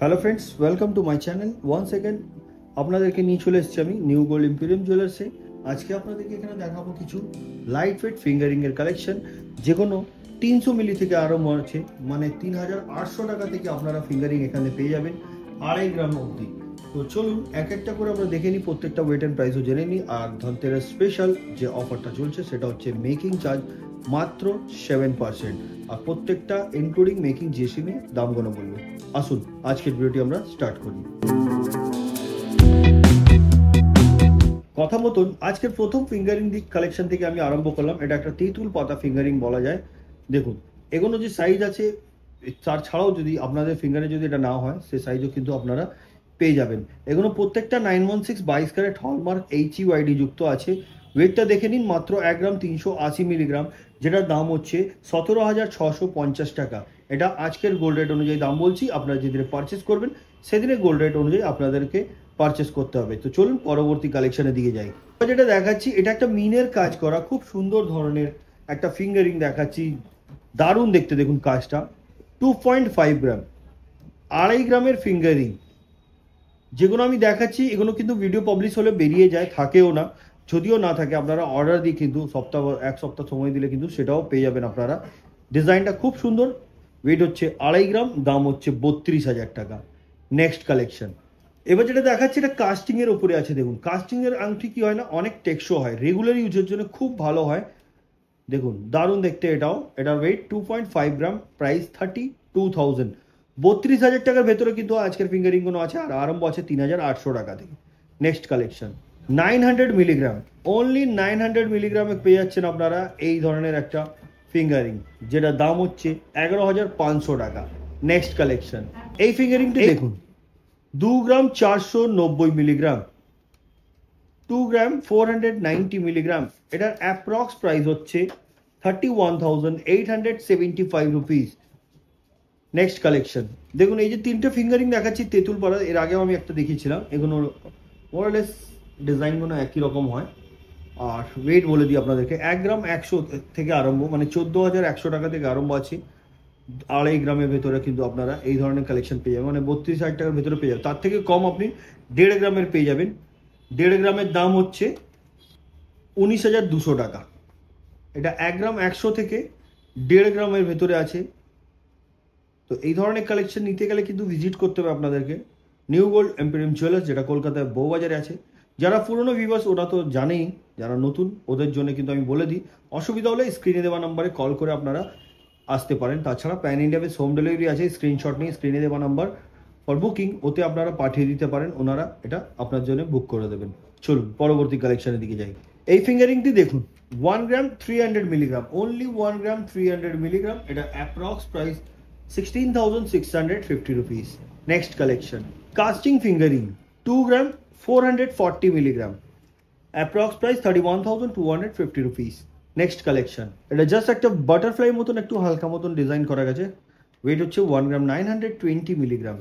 Hello friends, welcome to my channel. One second আপনাদেরকে নিয়ে চলে এসেছি আমি নিউ গোল্ড ইম্পেরিয়াম জুয়েলার্সে। আজকে আপনাদেরকে এখানে দেখাবো কিছু লাইট ওয়েট ফিঙ্গারিংয়ের কালেকশন, যে কোনো 300 মিলি থেকে আরম্ভ আছে, মানে 3800 টাকা থেকে আপনারা ফিঙ্গারিং এখানে পেয়ে যাবেন 2.5 গ্রাম অবধি। তো চলুন এক একটা করে আমরা দেখে নিই, প্রত্যেকটা ওয়েট অ্যান্ড প্রাইসও জেনে নিই। আর ধনতেরাস স্পেশাল যে অফারটা চলছে সেটা হচ্ছে মেকিং চার্জ মাত্র 7%, আর প্রত্যেকটা ইনক্লুডিং মেকিং জিএসটি নিয়ে দামগুলো বলবো। আসুন আজকের ভিডিওটি আমরা স্টার্ট করি। কথা মতন আজকের প্রথম ফিঙ্গারিং দিক কালেকশন থেকে আমি আরম্ভ করলাম। এটা একটা তেঁতুল পাতা ফিঙ্গারিং বলা যায়। দেখুন এগুলো যে সাইজ আছে, তার ছাড়াও যদি আপনাদের ফিঙ্গারে যদি এটা না হয় সে সাইজও কিন্তু আপনারা পেয়ে যাবেন। এগুলো প্রত্যেকটা 916 22 ক্যারেট হলমার্ক HUID যুক্ত আছে। ওয়েটটা দেখে নিন, মাত্র 1 গ্রাম 380 মিলিগ্রাম, যেটার দাম হচ্ছে 17,650 টাকা। এটা আজকের গোল্ড রেট অনুযায়ী দাম বলছি, আপনারা যেদিনে পারচেস করবেন সেদিনে গোল্ড রেট অনুযায়ী আপনাদেরকে পারচেস করতে হবে। তো চলুন পরবর্তী কালেকশনের দিকে যাই। যেটা দেখাচ্ছি এটা একটা মিনের কাজ করা খুব সুন্দর ধরনের একটা ফিঙ্গারিং দেখাচ্ছি, দারুণ দেখতে। দেখুন কাজটা 2.5 গ্রাম, 2.5 গ্রামের ফিঙ্গারিং। যেগুলো আমি দেখাচ্ছি এগুলো কিন্তু ভিডিও পাবলিশ হলে বেরিয়ে যায়, থাকেও না। যদিও না থাকে আপনারা অর্ডার দিয়ে কিন্তু এক সপ্তাহ সময় দিলে কিন্তু সেটাও পেয়ে যাবেন আপনারা। ডিজাইনটা খুব সুন্দর। ওয়েট হচ্ছে 2.5 গ্রাম, দাম হচ্ছে 32,000 টাকা। Next collection. এবার যেটা দেখাচ্ছি এটা কাস্টিং এর উপরে আছে। দেখুন কাস্টিং এর আংটি কি হয় না, অনেক টেকসই হয়, রেগুলার ইউজের জন্য খুব ভালো হয়। দেখুন দারুণ দেখতে এটাও। এটার ওয়েট 2.5 গ্রাম, প্রাইস 32,000। 32,000 টাকার ভেতরে কিন্তু আজকের ফিঙ্গারিং গুলো আছে, আর আরম্ভ আছে 3,800 টাকা থেকে। নেক্সট কালেকশন 900 মিলিগ্রাম, অনলি 900 মিলিগ্রামে পেয়ে যাচ্ছেন আপনারা এই ধরনের একটা ফিঙ্গারিং, যেটা দাম হচ্ছে 11,500 টাকা। নেক্সট কালেকশন, এই ফিঙ্গারিংটি দেখুন 2 গ্রাম 490 মিলিগ্রাম, 2 গ্রাম 490 মিলিগ্রাম। এটার অ্যাপ্রক্স প্রাইস হচ্ছে 31,875 রুপিস। নেক্সট কালেকশন দেখুন, এই যে তিনটে ফিঙ্গারিং দেখাচ্ছি তেঁতুল পাড়া, এর আগেও আমি একটা দেখিয়েছিলাম। এগুলো মোরলেস ডিজাইনগুলো একই রকম হয়। আর ওয়েট বলে দিই আপনাদেরকে, 1 গ্রাম 100 থেকে আরম্ভ, মানে 14,100 টাকা থেকে আরম্ভ আছে। 2.5 গ্রামের ভেতরে কিন্তু আপনারা এই ধরনের কালেকশন পেয়ে যাবেন, মানে 32,000 টাকার ভেতরে পেয়ে যাবেন। তার থেকে কম আপনি 1.5 গ্রামের পেয়ে যাবেন। 1.5 গ্রামের দাম হচ্ছে 19,200 টাকা। এটা 1 গ্রাম 100 থেকে 1.5 গ্রামের ভেতরে আছে। তো এই ধরনের কালেকশন নিতে গেলে কিন্তু ভিজিট করতে হবে আপনাদেরকে নিউ গোল্ড এম্পেরিয়াম জুয়েলার্স, যেটা কলকাতায় বউবাজারে আছে। যারা পুরনো ভিউয়ার্স ওরা তো জানেই, যারা নতুন ওদের জন্য কিন্তু আমি বলে দিই, অসুবিধা হলে স্ক্রিনে দেওয়া নাম্বারে কল করে আপনারা আসতে পারেন। তাছাড়া pan India base home delivery আছে, স্ক্রিনশট নিয়ে স্ক্রিনে দেওয়া নাম্বার ফর বুকিং ওতে আপনারা পাঠিয়ে দিতে পারেন, ওনারা এটা আপনার জন্য বুক করে দেবেন। চলুন পরবর্তী কালেকশনের দিকে যাই। এই ফিঙ্গারিংটি দেখুন 1 গ্রাম 300 মিলিগ্রাম, অনলি 1 গ্রাম 300 মিলিগ্রাম। এটা approx price 16,650 rupees. Next collection, casting fingering 2 gram 440 milligram, approx price 31,250 rupees. Next collection, এটা জাস্ট একটা বাটারফ্লাই মতন একটু হালকা মতন ডিজাইন করা গেছে। ওয়েট হচ্ছে 1 গ্রাম 920 মিলিগ্রাম।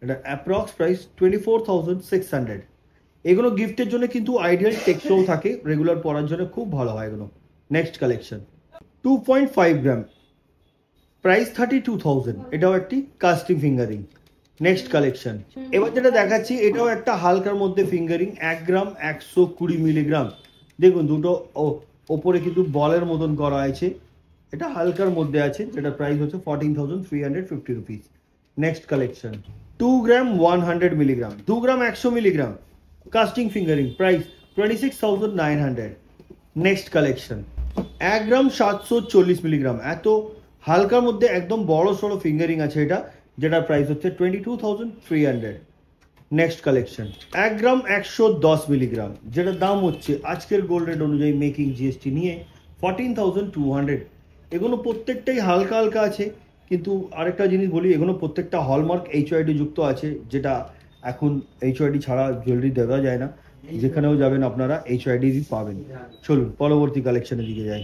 এটা অ্যাপ্রক্স প্রাইস 24,600। এগুলো গিফটের জন্য কিন্তু আইডিয়াল, টেক্সও থাকে, রেগুলার পরার জন্য খুব ভালো হয় এগুলো। নেক্সট কালেকশন 2.5 গ্রাম, প্রাইস 32,000। এটাও একটি কাস্টিং ফিঙ্গারিং। নেক্সট কালেকশন, এবার যেটা দেখাচ্ছি এটাও একটা হালকার মধ্যে ফিঙ্গারিং, 1 গ্রাম 120 মিলিগ্রাম। দেখুন দুটো ওপরে কিন্তু বলের মতন করা আছে। এটা হালকার মধ্যে আছে, যেটা প্রাইস হচ্ছে 14,350 রুপিস। নেক্সট কালেকশন 2 গ্রাম 100 মিলিগ্রাম, 2 গ্রাম 100 milligram casting fingering, price 26,900। Next collection 1 গ্রাম 740 মিলিগ্রাম, এত হালকার মধ্যে একদম বড় সড়ো ফিঙ্গারিং আছে এটা, যেটার প্রাইস হচ্ছে 22,300। নেক্সট কালেকশন 1 গ্রাম 110 মিলিগ্রাম, যেটার দাম হচ্ছে আজকের গোল্ড রেট অনুযায়ী মেকিং জিএসটি নিয়ে 14,200। এগুলো প্রত্যেকটাই হালকা হালকা আছে, কিন্তু আরেকটা জিনিস বলি, এগুলো প্রত্যেকটা হলমার্ক HUID যুক্ত আছে, যেটা এখন HUID ছাড়া জুয়েলারি দেওয়া যায় না। যেখানেও যাবেন আপনারা HUID পাবেন। চলুন পরবর্তী কালেকশনের দিকে যাই।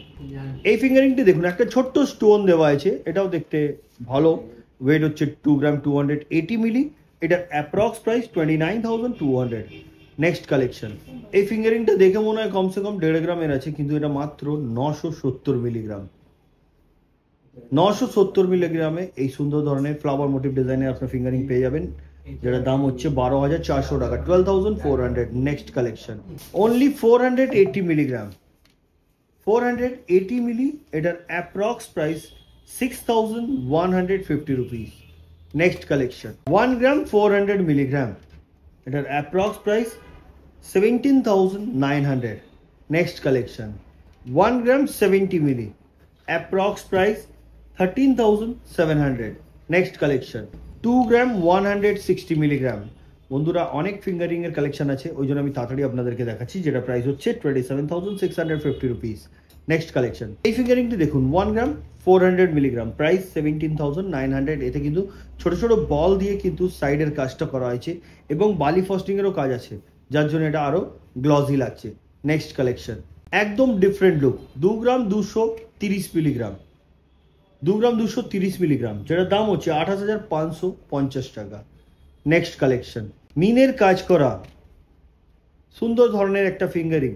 এই ফিঙ্গারিংটি দেখুন একটা ছোট্ট স্টোন দেওয়া আছে, এটাও দেখতে ভালো। ওয়েট হচ্ছে 2 গ্রাম 280 মিলি। এটার অ্যাপ্রক্স প্রাইস 29,200। নেক্সট কালেকশন, এই ফিঙ্গারিংটা দেখে মনে হয় কমসে কম 1.5 গ্রামের আছে, কিন্তু এটা মাত্র 970 মিলিগ্রাম। 970 মিলিগ্রামে এই সুন্দর ধরনের ফ্লাওয়ার মোটিভ ডিজাইনের আপনার ফিঙ্গারিং পেয়ে যাবেন। যেটার দাম হচ্ছে 12,400 টাকা, 12,400। নেক্সট কালেকশন, অনলি 480 মিলিগ্রাম, 480 মিলি, এটার approx price 6,150 rupees. Next collection, 1 গ্রাম 400 মিলিগ্রাম, এটার অ্যাপ্রক্স প্রাইস 17,900। নেক্সট কালেকশন, 1 গ্রাম 70 মিলি, অ্যাপ্রক্স প্রাইস 13,700। নেক্সট কালেকশন, 2 গ্রাম 160 মিলিগ্রাম। বন্ধুরা অনেক ফিঙ্গারিং এর কালেকশন আছে, ওই জন্য আমি তাড়াতাড়ি আপনাদেরকে দেখাচ্ছি, যেটা প্রাইস হচ্ছে 27,650 রুপিস। নেক্সট কালেকশন, এই ফিঙ্গারিংটি দেখুন, 1 গ্রাম 400 মিলিগ্রাম, প্রাইস 17,900। এতে কিন্তু ছোট ছোট বল দিয়ে কিন্তু সাইডের কাজটা করা হয়েছে এবং বালি ফস্টিং এরও কাজ আছে, যার জন্য এটা আরো গ্লসি লাগছে। নেক্সট কালেকশন, একদম ডিফারেন্ট লুক, 2 গ্রাম 230 মিলিগ্রাম, 2 গ্রাম 230 মিলিগ্রাম, যেটার দাম হচ্ছে 28,550 টাকা। নেক্সট কালেকশন, মিনের কাজ করা সুন্দর ধরনের একটা ফিঙ্গারিং,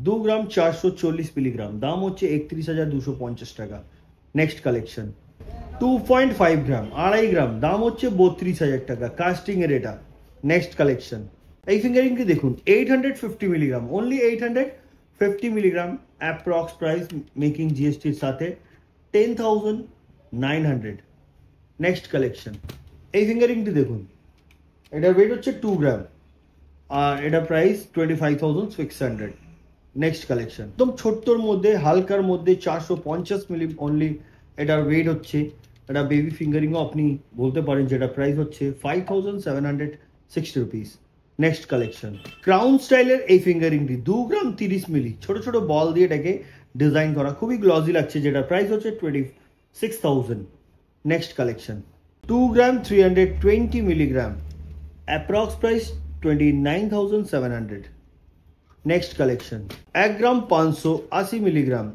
2 গ্রাম 440 মিলিগ্রাম, দাম হচ্ছে 31,250 টাকা। নেক্সট কালেকশন, 2.5 গ্রাম, 2.5 গ্রাম, দাম হচ্ছে 32,000 টাকা, কাস্টিং এর এটা। নেক্সট কালেকশন, এই ফিঙ্গারিংটি দেখুন, 850 milligram, only 850 milligram, approx price making জিএসটির সাথে 10,900। নেক্সট কালেকশন, এই ফিঙ্গারিংটি দেখুন, এটার ওয়েট হচ্ছে 2 গ্রাম আর এটা প্রাইস 25,600। নেক্সট কালেকশন, একদম ছোট্টর মধ্যে, হালকার মধ্যে, 450 মিলি অনলি, এটার ওয়েট হচ্ছে, এটা বেবি ফিঙ্গারিংও আপনি বলতে পারেন, যেটা প্রাইস হচ্ছে 5,760 রুপিস। নেক্সট কালেকশন, ক্রাউন স্টাইলের এই ফিঙ্গারিংটি 2 গ্রাম 30 মিলি, ছোট ছোট বল দিয়ে এটাকে ডিজাইন করা, খুবই গ্লসি লাগছে, যেটা প্রাইস হচ্ছে 26,000। নেক্সট কালেকশন, 2 গ্রাম 320 milligram, approx price 29,700। Next collection, 1 গ্রাম 580 মিলিগ্রাম,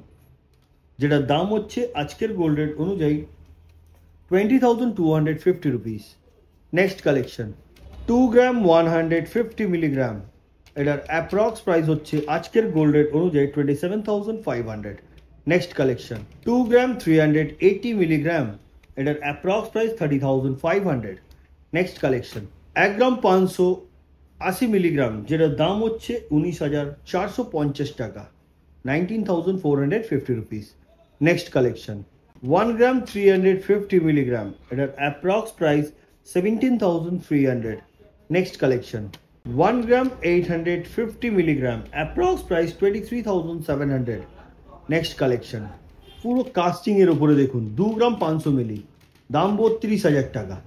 যেটার দাম হচ্ছে আজকের গোল্ড রেট অনুযায়ী 20,250 রুপিস। নেক্সট কালেকশন, 2 গ্রাম 150 মিলিগ্রাম, এটার অ্যাপ্রক্স প্রাইস হচ্ছে আজকের গোল্ড রেট অনুযায়ী 27,500। নেক্সট কালেকশন, 2 গ্রাম 380 মিলিগ্রাম, এটার অ্যাপ্রক্স প্রাইস 30,500। নেক্সট কালেকশন, 1 গ্রাম 580 মিলিগ্রাম, যেটার দাম হচ্ছে 19,450 টাকা, 19,450 রুপিস। নেক্সট কালেকশন, 1 গ্রাম 350 মিলিগ্রাম, এটার অ্যাপ্রক্স প্রাইস 17,300। নেক্সট কালেকশন, 1 গ্রাম 850 milligram, approx price 23,700। Next collection, পুরো কাস্টিং এর উপরে দেখুন, 2 গ্রাম 500 মিলি, দাম 32,000 টাকা,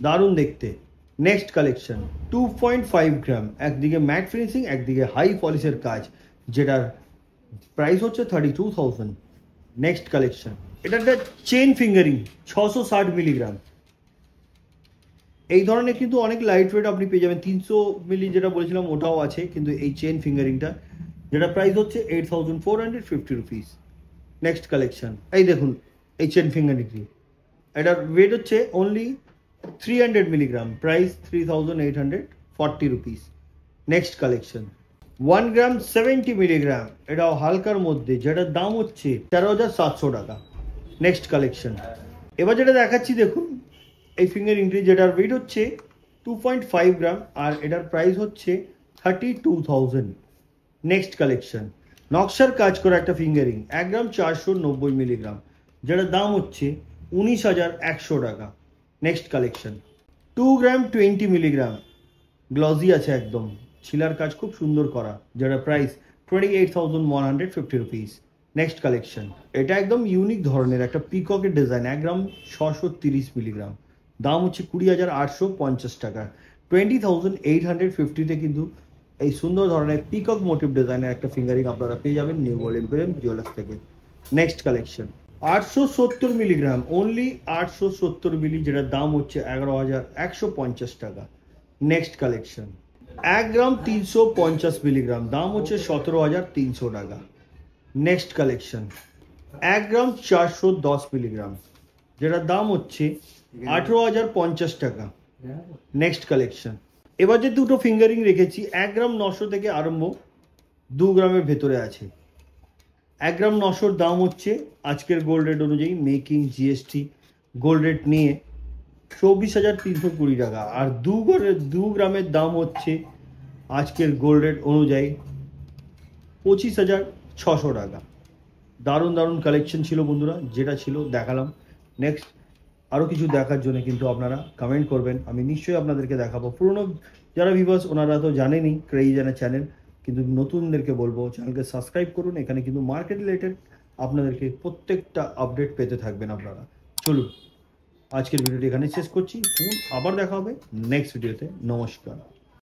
দারুণ দেখতে। নেক্সট কালেকশন, 2.5 গ্রাম, একদিকে ম্যাট ফিনিশিং, একদিকে হাই পলিশের কাজ, যেটার প্রাইস হচ্ছে 32,000। নেক্সট কালেকশন, এটা একটা চেন ফিঙ্গারিং, 660 মিলিগ্রাম, এই ধরনের কিন্তু অনেক লাইট ওয়েট আপনি পেয়ে যাবেন, 300 মিলি যেটা বলেছিলাম ওটাও আছে, কিন্তু এই চেন ফিঙ্গারিংটা, যেটা প্রাইস হচ্ছে 8,450 রুপিস। নেক্সট কালেকশন, এই দেখুন এই চেন ফিঙ্গারিংটি, এটার ওয়েট হচ্ছে only 300 milligram, price 3,840 rupees. Next collection, 1 গ্রাম 70 মিলিগ্রাম, এটাও হালকার মধ্যে, যেটার দাম হচ্ছে 13,700 টাকা। নেক্সট কালেকশন, এবার যেটা দেখাচ্ছি দেখুন, এই ফিঙ্গারিংটি, যেটার ওয়েট হচ্ছে 2.5 গ্রাম আর এটার প্রাইস হচ্ছে 32,000। নেক্সট কালেকশন, নকশার কাজ করা একটা ফিঙ্গারিং, 1 গ্রাম 490 মিলিগ্রাম, যেটার দাম হচ্ছে 19,100 টাকা। নেক্সট কালেকশন, 2 গ্রাম 20 মিলিগ্রাম, গ্লসি আছে একদম, ছিলার কাজ খুব সুন্দর করা, যেটা প্রাইস 28,150 রুপিস। নেক্সট কালেকশন, এটা একদম ইউনিক ধরনের একটা পিককের ডিজাইন, 1 গ্রাম 630 মিলিগ্রাম, দাম হচ্ছে 20,850 টাকা, 20,850-তে কিন্তু এই সুন্দর ধরনের পিকক মোটিভ ডিজাইনের একটা ফিঙ্গারিং আপনারা পেয়ে যাবেন নিউ ওয়ার্ল্ড এম্পোরিয়াম জুয়েলার্স থেকে। নেক্সট কালেকশন, 870 মিলিগ্রাম, অনলি 870 মিলি, যেটার দাম হচ্ছে 11,150 টাকা। নেক্সট কালেকশন, 1 গ্রাম 350 মিলিগ্রাম, দাম হচ্ছে 17,300 টাকা। নেক্সট কালেকশন, 1 গ্রাম 410 মিলিগ্রাম, যেটার দাম হচ্ছে 18,050 টাকা। নেক্সট কালেকশন, এবার যে দুটো ফিঙ্গারিং রেখেছি, 1 গ্রাম 900 থেকে আরম্ভ, 2 গ্রামের ভেতরে আছে। 1 গ্রাম 900 দাম হচ্ছে আজকের গোল্ড রেট অনুযায়ী মেকিং জিএসটি গোল্ড রেট নিয়ে 24,320 টাকা। আর 2 গ্রামের দাম হচ্ছে আজকের গোল্ড রেট অনুযায়ী 25,600 টাকা। দারুণ দারুণ কালেকশন ছিল বন্ধুরা, যেটা ছিল দেখালাম। নেক্সট আরও কিছু দেখার জন্য কিন্তু আপনারা কমেন্ট করবেন, আমি নিশ্চয়ই আপনাদেরকে দেখাবো। পুরনো যারা ভিউয়ার্স ওনারা তো জানেনই ক্রেইজানা চ্যানেল, কিন্তু নতুনদেরকে বলবো চ্যানেলকে সাবস্ক্রাইব করুন। এখানে কিন্তু মার্কেট রিলেটেড আপনাদেরকে প্রত্যেকটা আপডেট পেতে থাকবেন আপনারা। চলুন আজকের ভিডিওটি এখানে শেষ করছি, আবার দেখা হবে নেক্সট ভিডিওতে। নমস্কার।